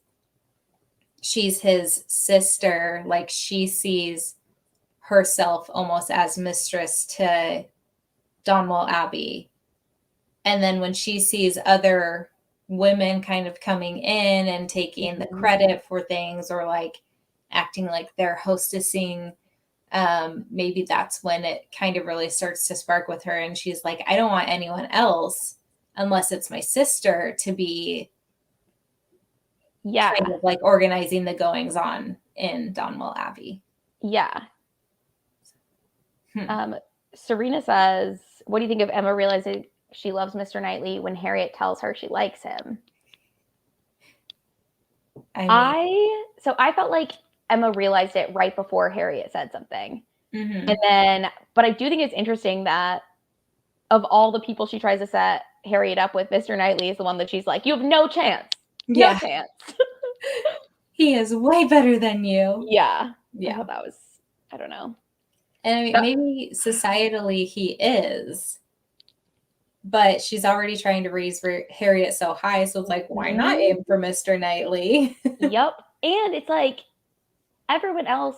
Speaker 2: she's his sister, like she sees herself almost as mistress to Donwell Abbey. And then when she sees other women kind of coming in and taking the credit for things or like acting like they're hostessing, maybe that's when it kind of really starts to spark with her. And she's like, I don't want anyone else unless it's my sister to be kind of like organizing the goings on in Donwell Abbey.
Speaker 1: Yeah. Serena says, what do you think of Emma realizing she loves Mr. Knightley when Harriet tells her she likes him? I felt like Emma realized it right before Harriet said something. And then, but I do think it's interesting that of all the people she tries to set Harriet up with, Mr. Knightley is the one that she's like, you have no chance. No chance.
Speaker 2: He is way better than you.
Speaker 1: Yeah. I thought that was, I don't know.
Speaker 2: And I mean, maybe societally he is, but she's already trying to raise Harriet so high. So it's like, why not aim for Mr. Knightley?
Speaker 1: Yep. And it's like everyone else,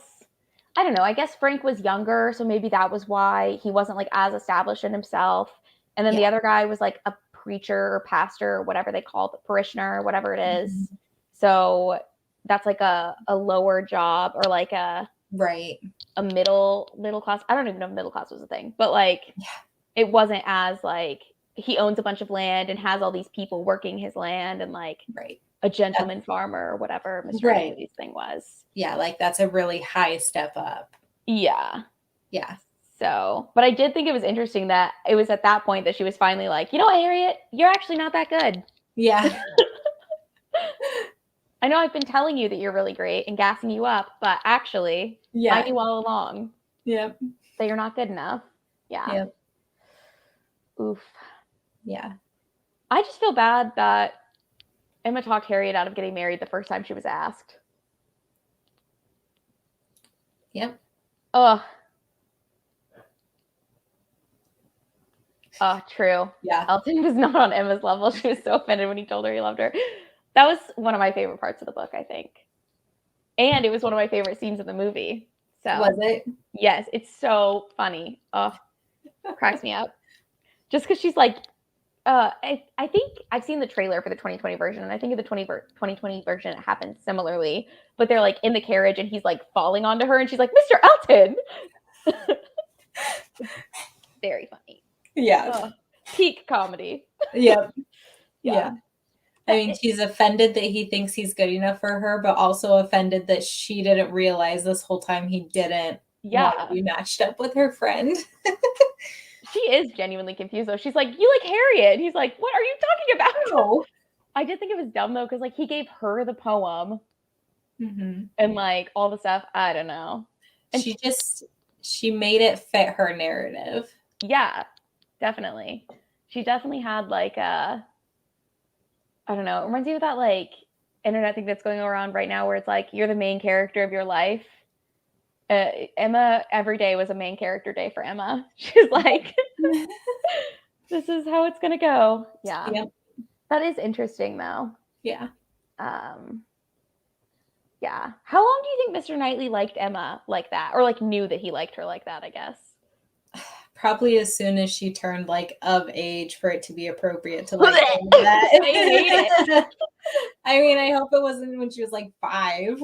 Speaker 1: I don't know. I guess Frank was younger. So maybe that was why he wasn't like as established in himself. And then the other guy was like a preacher or pastor or whatever they call it, parishioner or whatever it is. So that's like a lower job or like a middle class. I don't even know if middle class was a thing, but like it wasn't as like he owns a bunch of land and has all these people working his land and like a gentleman farmer or whatever Mr. Knightley's thing was.
Speaker 2: Yeah, like that's a really high step up.
Speaker 1: Yeah.
Speaker 2: Yeah.
Speaker 1: So, but I did think it was interesting that it was at that point that she was finally like, you know what, Harriet, you're actually not that good.
Speaker 2: Yeah.
Speaker 1: I know I've been telling you that you're really great and gassing you up, but actually, I knew all along.
Speaker 2: Yep.
Speaker 1: that you're not good enough. Yeah.
Speaker 2: Yep.
Speaker 1: Oof.
Speaker 2: Yeah.
Speaker 1: I just feel bad that Emma talked Harriet out of getting married the first time she was asked.
Speaker 2: Yep.
Speaker 1: Ugh. True.
Speaker 2: Yeah.
Speaker 1: Elton was not on Emma's level. She was so offended when he told her he loved her. That was one of my favorite parts of the book, I think. And it was one of my favorite scenes in the movie. So
Speaker 2: Was it?
Speaker 1: yes, it's so funny. Cracks me up. Just because she's like, I think I've seen the trailer for the 2020 version, and I think in the 2020 version it happens similarly. But they're like in the carriage, and he's like falling onto her, and she's like, "Mr. Elton." Very funny.
Speaker 2: Yeah.
Speaker 1: Peak comedy.
Speaker 2: Yep.
Speaker 1: Yeah.
Speaker 2: I mean, she's offended that he thinks he's good enough for her, but also offended that she didn't realize this whole time he didn't want to be matched up with her friend.
Speaker 1: She is genuinely confused, though. She's like, "You like Harriet?" And he's like, "What are you talking about?"
Speaker 2: Oh.
Speaker 1: I did think it was dumb, though, because like he gave her the poem
Speaker 2: Mm-hmm.
Speaker 1: and like all the stuff. I don't know. And
Speaker 2: she made it fit her narrative.
Speaker 1: Yeah, definitely. She definitely had like a, I don't know, it reminds me of that like internet thing that's going around right now where it's like you're the main character of your life. Emma, every day was a main character day for Emma. She's like, this is how it's gonna go. Yeah.
Speaker 2: Yep.
Speaker 1: That is interesting though.
Speaker 2: Yeah.
Speaker 1: Yeah. How long do you think Mr. Knightley liked Emma like that? Or like knew that he liked her like that, I guess?
Speaker 2: Probably as soon as she turned like of age for it to be appropriate to like that.
Speaker 1: I hate it.
Speaker 2: I mean, I hope it wasn't when she was like 5.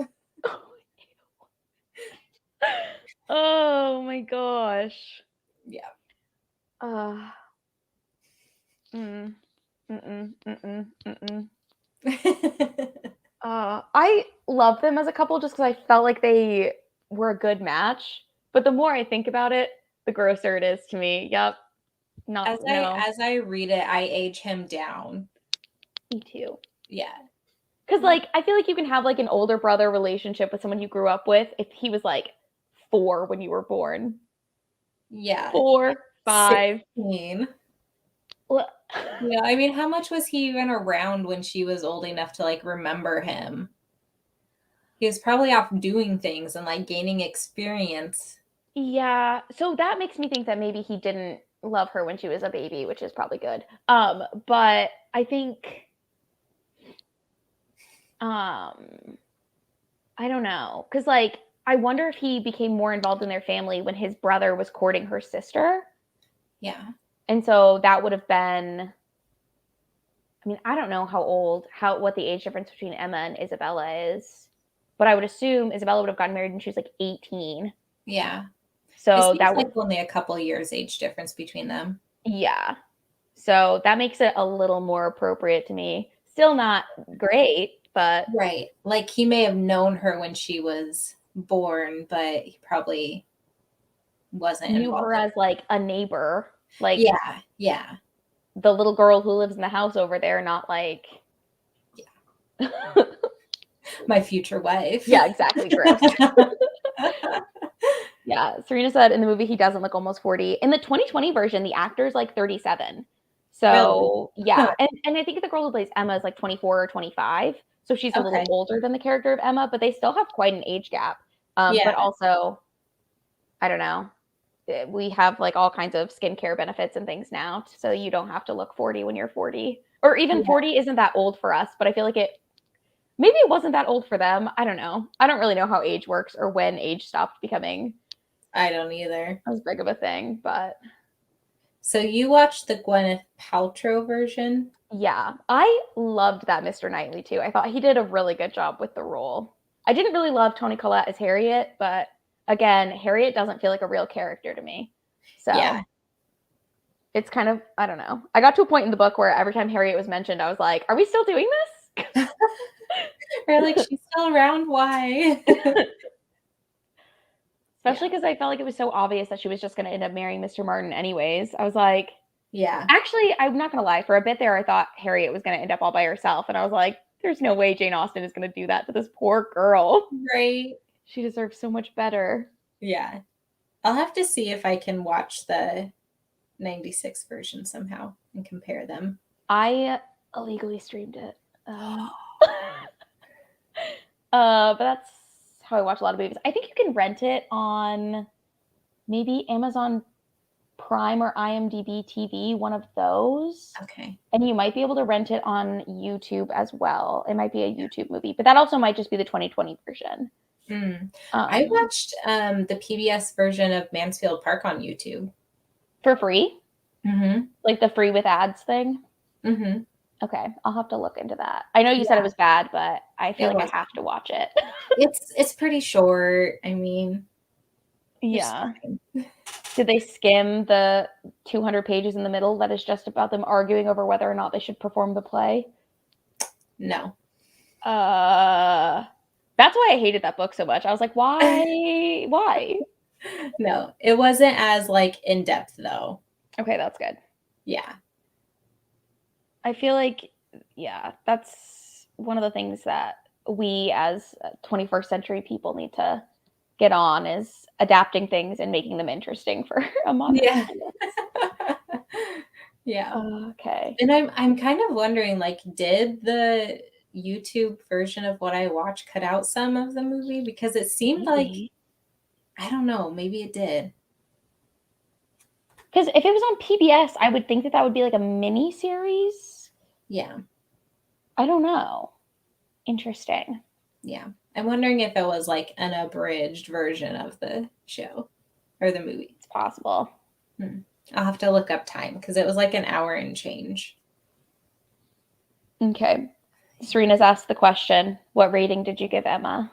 Speaker 1: Oh my gosh.
Speaker 2: Yeah.
Speaker 1: I love them as a couple just because I felt like they were a good match. But the more I think about it, the grosser it is to me. Yep.
Speaker 2: As I read it, I age him down.
Speaker 1: Me too.
Speaker 2: Yeah.
Speaker 1: Because like I feel like you can have like an older brother relationship with someone you grew up with if he was like 4 when you were born.
Speaker 2: Yeah.
Speaker 1: 4, 5.
Speaker 2: 16. Yeah, I mean, how much was he even around when she was old enough to like remember him? He was probably off doing things and like gaining experience.
Speaker 1: Yeah, so that makes me think that maybe he didn't love her when she was a baby, which is probably good. But I think I don't know, because like I wonder if he became more involved in their family when his brother was courting her sister.
Speaker 2: Yeah.
Speaker 1: And so that would have been, I mean, I don't know what the age difference between Emma and Isabella is, but I would assume Isabella would have gotten married when she was like 18.
Speaker 2: Yeah.
Speaker 1: So
Speaker 2: that was like only a couple years age difference between them.
Speaker 1: Yeah. So that makes it a little more appropriate to me. Still not great, but
Speaker 2: right. Like he may have known her when she was born, but he probably wasn't
Speaker 1: knew her as like a neighbor. Like
Speaker 2: yeah.
Speaker 1: The little girl who lives in the house over there, not like
Speaker 2: my future wife.
Speaker 1: Yeah, exactly. Gross. Yeah, Serena said in the movie he doesn't look almost 40. In the 2020 version, the actor's like 37. So really? Yeah, and I think the girl who plays Emma is like 24 or 25. So she's a little older than the character of Emma, but they still have quite an age gap. But also, I don't know. We have like all kinds of skincare benefits and things now, so you don't have to look 40 when you're 40. Or even 40 isn't that old for us, but I feel like maybe it wasn't that old for them. I don't know. I don't really know how age works or when age stopped becoming.
Speaker 2: I don't either.
Speaker 1: As big of a thing, but.
Speaker 2: So you watched the Gwyneth Paltrow version?
Speaker 1: Yeah, I loved that Mr. Knightley too. I thought he did a really good job with the role. I didn't really love Toni Collette as Harriet, but again, Harriet doesn't feel like a real character to me. So it's kind of, I don't know. I got to a point in the book where every time Harriet was mentioned, I was like, are we still doing this?
Speaker 2: Or like, she's still around, why?
Speaker 1: Especially because I felt like it was so obvious that she was just going to end up marrying Mr. Martin anyways. I was like,
Speaker 2: yeah.
Speaker 1: Actually, I'm not going to lie. For a bit there, I thought Harriet was going to end up all by herself. And I was like, there's no way Jane Austen is going to do that to this poor girl.
Speaker 2: Right.
Speaker 1: She deserves so much better.
Speaker 2: Yeah. I'll have to see if I can watch the 96 version somehow and compare them.
Speaker 1: I illegally streamed it. But that's how I watch a lot of movies. I think you can rent it on maybe Amazon Prime or IMDb TV, one of those.
Speaker 2: Okay.
Speaker 1: And you might be able to rent it on YouTube as well. It might be a YouTube movie, but that also might just be the 2020 version.
Speaker 2: I watched the PBS version of Mansfield Park on YouTube.
Speaker 1: For free?
Speaker 2: Mm-hmm.
Speaker 1: Like the free with ads thing?
Speaker 2: Mm-hmm.
Speaker 1: Okay, I'll have to look into that. I know you said it was bad, but I feel
Speaker 2: It
Speaker 1: like
Speaker 2: was.
Speaker 1: I have to watch it.
Speaker 2: It's pretty short. I mean,
Speaker 1: Yeah. Did they skim the 200 pages in the middle that is just about them arguing over whether or not they should perform the play?
Speaker 2: No.
Speaker 1: That's why I hated that book so much. I was like, why? Why?
Speaker 2: No, it wasn't as like in depth though.
Speaker 1: Okay, that's good.
Speaker 2: Yeah.
Speaker 1: I feel like, yeah, that's one of the things that we as 21st century people need to get on is adapting things and making them interesting for a modern audience.
Speaker 2: Yeah.
Speaker 1: Okay.
Speaker 2: And I'm kind of wondering, like, did the YouTube version of what I watched cut out some of the movie? Because it seemed like, I don't know, maybe it did.
Speaker 1: Because if it was on PBS, I would think that that would be like a mini series.
Speaker 2: Yeah.
Speaker 1: I don't know. Interesting.
Speaker 2: Yeah. I'm wondering if it was like an abridged version of the show or the movie.
Speaker 1: It's possible.
Speaker 2: I'll have to look up time because it was like an hour and change.
Speaker 1: Okay. Serena's asked the question, what rating did you give Emma?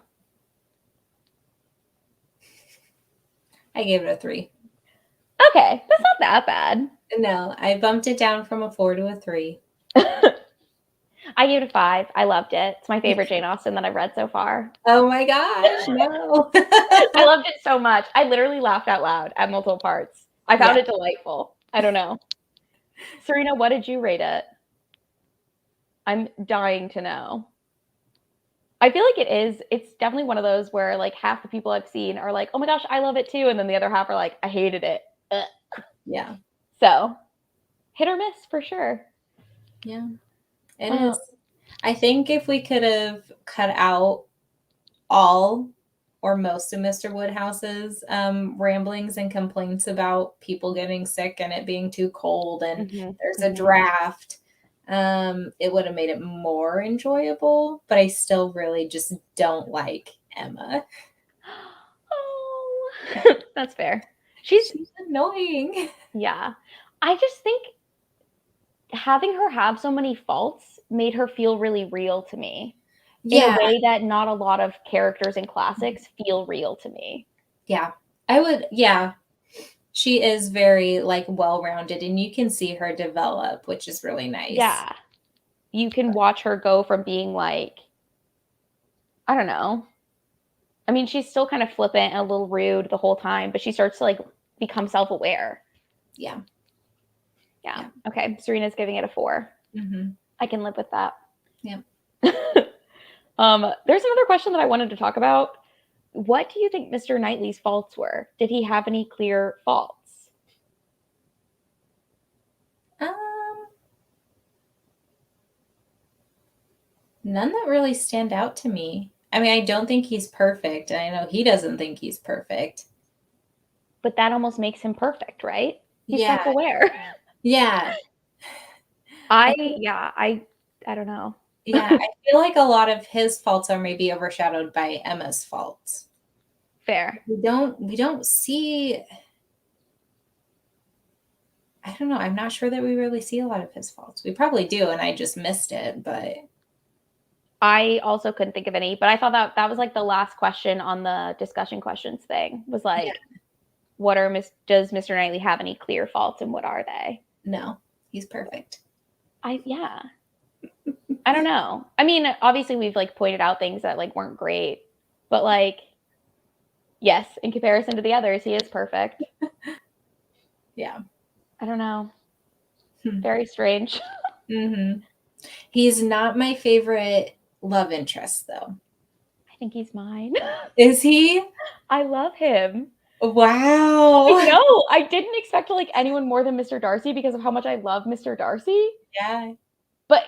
Speaker 2: I gave it a 3.
Speaker 1: Okay, that's not that bad.
Speaker 2: No, I bumped it down from a 4 to a 3.
Speaker 1: I gave it a 5. I loved it. It's my favorite Jane Austen that I've read so far.
Speaker 2: Oh my gosh, no.
Speaker 1: I loved it so much. I literally laughed out loud at multiple parts. I found it delightful. I don't know. Serena, what did you rate it? I'm dying to know. I feel like it's definitely one of those where like half the people I've seen are like, oh my gosh, I love it too. And then the other half are like, I hated it. Ugh.
Speaker 2: Yeah.
Speaker 1: So hit or miss for sure.
Speaker 2: Yeah. It is. I think if we could have cut out all or most of Mr. Woodhouse's ramblings and complaints about people getting sick and it being too cold and there's a draft, it would have made it more enjoyable. But I still really just don't like Emma.
Speaker 1: Oh, that's fair. She's
Speaker 2: annoying.
Speaker 1: Yeah. I just think having her have so many faults made her feel really real to me. In a way that not a lot of characters in classics feel real to me.
Speaker 2: Yeah. I would, yeah. She is very like well-rounded and you can see her develop, which is really nice.
Speaker 1: Yeah. You can watch her go from being like, I don't know. I mean, she's still kind of flippant and a little rude the whole time, but she starts to like become self-aware.
Speaker 2: Yeah.
Speaker 1: Yeah. Okay. Serena's giving it a 4. I can live with that.
Speaker 2: Yeah.
Speaker 1: There's another question that I wanted to talk about. What do you think Mr. Knightley's faults were? Did he have any clear faults?
Speaker 2: None that really stand out to me. I mean, I don't think he's perfect. And I know he doesn't think he's perfect.
Speaker 1: But that almost makes him perfect, right? He's
Speaker 2: Yeah.
Speaker 1: self-aware.
Speaker 2: Yeah.
Speaker 1: I don't know.
Speaker 2: Yeah, I feel like a lot of his faults are maybe overshadowed by Emma's faults.
Speaker 1: Fair.
Speaker 2: We don't see, I don't know. I'm not sure that we really see a lot of his faults. We probably do, and I just missed it, but
Speaker 1: I also couldn't think of any, but I thought that was like the last question on the discussion questions thing was like, does Mr. Knightley have any clear faults and what are they?
Speaker 2: No, he's perfect.
Speaker 1: I don't know. I mean, obviously we've like pointed out things that like weren't great, but like, yes, in comparison to the others, he is perfect.
Speaker 2: Yeah.
Speaker 1: I don't know. Very strange.
Speaker 2: He's not my favorite love interest, though.
Speaker 1: I think he's mine.
Speaker 2: Is he?
Speaker 1: I love him.
Speaker 2: Wow.
Speaker 1: I know. I didn't expect to like anyone more than Mr. Darcy because of how much I love Mr. Darcy.
Speaker 2: Yeah.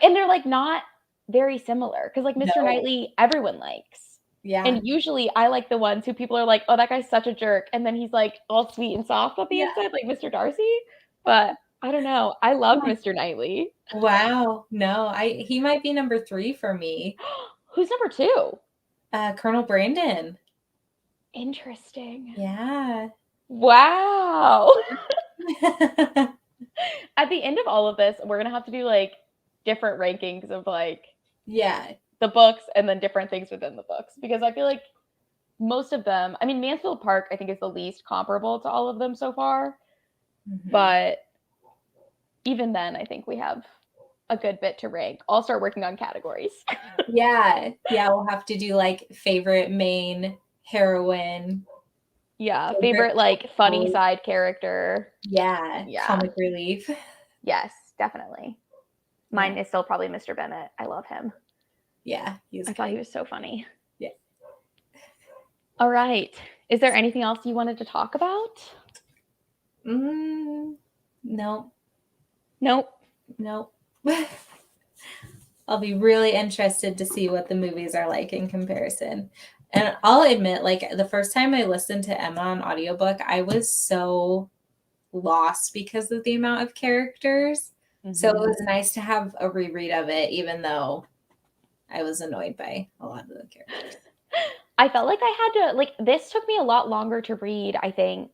Speaker 1: And they're like not very similar because like Mr.
Speaker 2: No.
Speaker 1: Knightley, everyone likes.
Speaker 2: Yeah.
Speaker 1: And usually I like the ones who people are like, oh, that guy's such a jerk. And then he's like all sweet and soft on the
Speaker 2: Yeah.
Speaker 1: inside, like Mr. Darcy. But I don't know. I love Mr. Knightley.
Speaker 2: Wow. No, he might be number 3 for me.
Speaker 1: Who's number 2?
Speaker 2: Colonel Brandon.
Speaker 1: Interesting.
Speaker 2: Yeah.
Speaker 1: Wow. At the end of all of this, we're gonna have to do like different rankings of like
Speaker 2: Yeah.
Speaker 1: the books and then different things within the books because I feel like most of them, I mean, Mansfield Park, I think is the least comparable to all of them so far.
Speaker 2: Mhm.
Speaker 1: But even then, I think we have a good bit to rank. I'll start working on categories.
Speaker 2: Yeah. Yeah. We'll have to do like favorite main heroine.
Speaker 1: Yeah. Favorite like funny side character.
Speaker 2: Yeah. Comic relief.
Speaker 1: Yes, definitely. Mine is still probably Mr. Bennet. I love him.
Speaker 2: Yeah.
Speaker 1: I thought he was so funny.
Speaker 2: Yeah.
Speaker 1: All right. Is there anything else you wanted to talk about?
Speaker 2: No.
Speaker 1: Nope.
Speaker 2: I'll be really interested to see what the movies are like in comparison. And I'll admit, like the first time I listened to Emma on audiobook, I was so lost because of the amount of characters. Mm-hmm. So it was nice to have a reread of it, even though I was annoyed by a lot of the characters.
Speaker 1: I felt like I had to, like, this took me a lot longer to read, I think,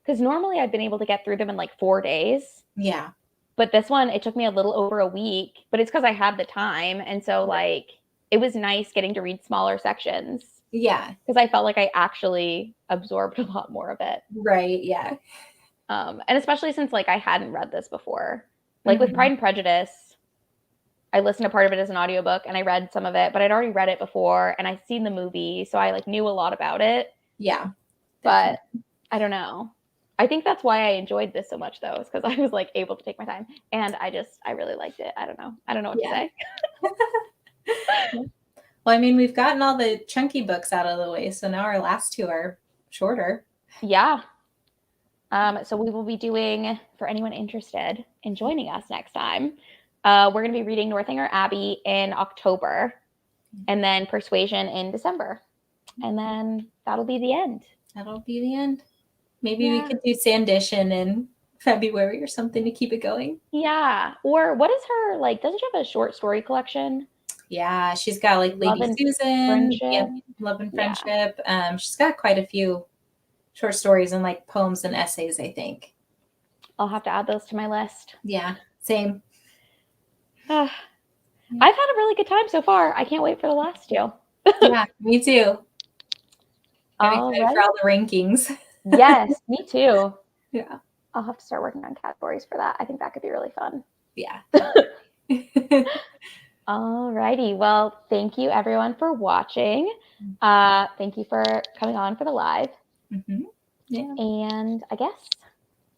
Speaker 1: because normally I've been able to get through them in like 4 days.
Speaker 2: Yeah.
Speaker 1: But this one, it took me a little over a week, but it's because I had the time. And so, like, it was nice getting to read smaller sections.
Speaker 2: Yeah.
Speaker 1: Because I felt like I actually absorbed a lot more of it.
Speaker 2: Right, yeah.
Speaker 1: And especially since, like, I hadn't read this before. Like, with Pride and Prejudice, I listened to part of it as an audiobook, and I read some of it, but I'd already read it before, and I'd seen the movie, so I, like, knew a lot about it.
Speaker 2: Yeah.
Speaker 1: But I don't know. I think that's why I enjoyed this so much, though, is because I was like able to take my time, and I really liked it. I don't know what to say.
Speaker 2: Well, I mean, we've gotten all the chunky books out of the way, so now our last 2 are shorter.
Speaker 1: Yeah. So we will be doing, for anyone interested in joining us next time, we're going to be reading Northanger Abbey in October, and then Persuasion in December, and then that'll be the end.
Speaker 2: Maybe we could do Sandition in February or something to keep it going.
Speaker 1: Yeah. Or what is her, like, doesn't she have a short story collection?
Speaker 2: Yeah, she's got like Lady Susan, Love and Friendship. Yeah. She's got quite a few short stories and like poems and essays, I think.
Speaker 1: I'll have to add those to my list.
Speaker 2: Yeah, same.
Speaker 1: I've had a really good time so far. I can't wait for the last 2.
Speaker 2: Yeah, me too. I'm excited for all the rankings.
Speaker 1: Yes, me too.
Speaker 2: Yeah.
Speaker 1: I'll have to start working on categories for that. I think that could be really fun.
Speaker 2: Yeah.
Speaker 1: All righty. Well, thank you everyone for watching. Thank you for coming on for the live.
Speaker 2: Mm-hmm. Yeah.
Speaker 1: And I guess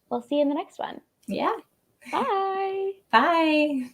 Speaker 1: we'll see you in the next one.
Speaker 2: Yeah.
Speaker 1: Bye.
Speaker 2: Bye.